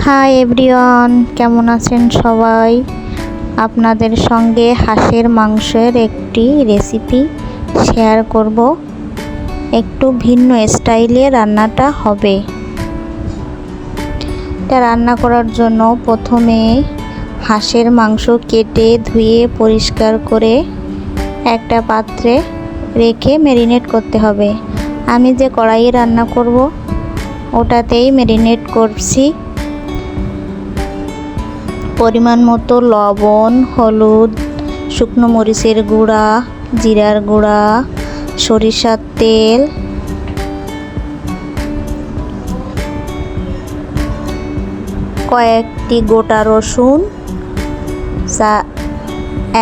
Hi everyone, কেমন আছেন সবাই? আপনাদের সঙ্গে হাঁসের মাংসের একটি রেসিপি শেয়ার করব। একটু ভিন্ন স্টাইলে রান্নাটা হবে। এটা রান্না করার জন্য প্রথমে হাঁসের মাংস কেটে ধুয়ে পরিষ্কার করে একটা পাত্রে রেখে ম্যারিনেট করতে হবে। আমি যে কড়াইয়ে রান্না করব ওটাতেই ম্যারিনেট করছি। পরিমাণ মতো লবণ, হলুদ, শুকনো মরিচের গুঁড়া, জিরার গুঁড়া, সরিষার তেল, কয়েকটি গোটা রসুন,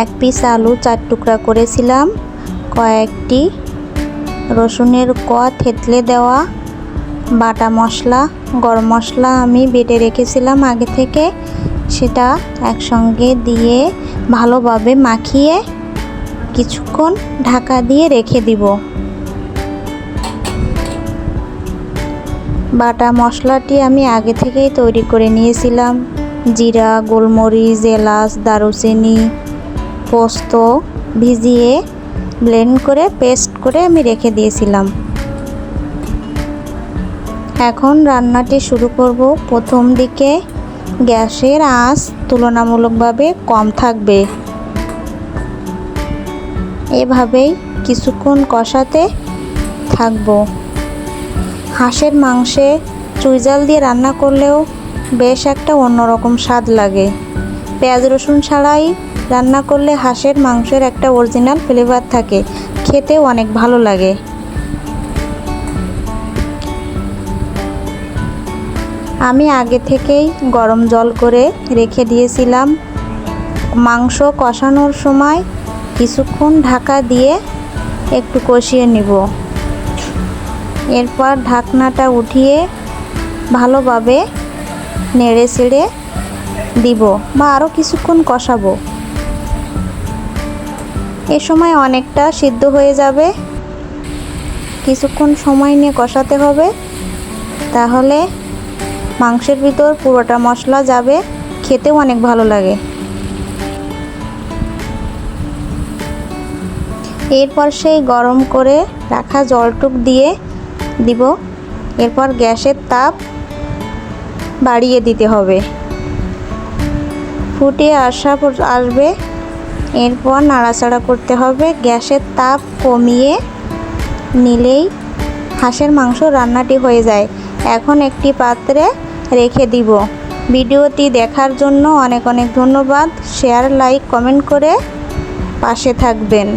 এক পিস আলু 4 টুকরা করেছিলাম, কয়েকটি রসুনের কোয়া থেতলে দেওয়া, বাটা মশলা, গরম মশলা আমি বেটে রেখেছিলাম আগে থেকে, সেটা একসঙ্গে দিয়ে ভালোভাবে মাখিয়ে কিছুক্ষণ ঢাকা দিয়ে রেখে দিব। বাটা মশলাটি আমি আগে থেকেই তৈরি করে নিয়েছিলাম। জিরা, গোলমরিচ, এলাচ, দারুচিনি, পোস্ত ভিজিয়ে ব্লেন্ড করে পেস্ট করে আমি রেখে দিয়েছিলাম। এখন রান্নাটি শুরু করব। প্রথম দিকে গ্যাসের আঁচ তুলনামূলকভাবে কম থাকবে। এভাবেই কিছুক্ষণ কষাতে থাকব। হাঁসের মাংসে চুইঝাল দিয়ে রান্না করলেও বেশ একটা অন্যরকম স্বাদ লাগে। পেঁয়াজ রসুন ছাড়াই রান্না করলে হাঁসের মাংসের একটা অরিজিনাল ফ্লেভার থাকে, খেতেও অনেক ভালো লাগে। আমি আগে থেকেই গরম জল করে রেখে দিয়েছিলাম। মাংস কষানোর সময় কিছুক্ষণ ঢাকা দিয়ে একটু কষিয়ে নিব। এরপর ঢাকনাটা উঠিয়ে ভালোভাবে নেড়ে চেড়ে দিব বা আরও কিছুক্ষণ কষাবো। এ সময় অনেকটা সিদ্ধ হয়ে যাবে। কিছুক্ষণ সময় নিয়ে কষাতে হবে, তাহলে মাংসের ভিতর পুরোটা মশলা যাবে, খেতেও অনেক ভালো লাগে। এরপর সেই গরম করে রাখা জলটুক দিয়ে দিব। এরপর গ্যাসের তাপ বাড়িয়ে দিতে হবে, ফুটে আসবে। এরপর নাড়াচাড়া করতে হবে। গ্যাসের তাপ কমিয়ে নিলেই হাঁসের মাংস রান্নাটি হয়ে যায়। এখন একটি পাত্রে রেখে দিব। ভিডিওটি দেখার জন্য অনেক অনেক ধন্যবাদ। শেয়ার, লাইক, কমেন্ট করে পাশে থাকবেন।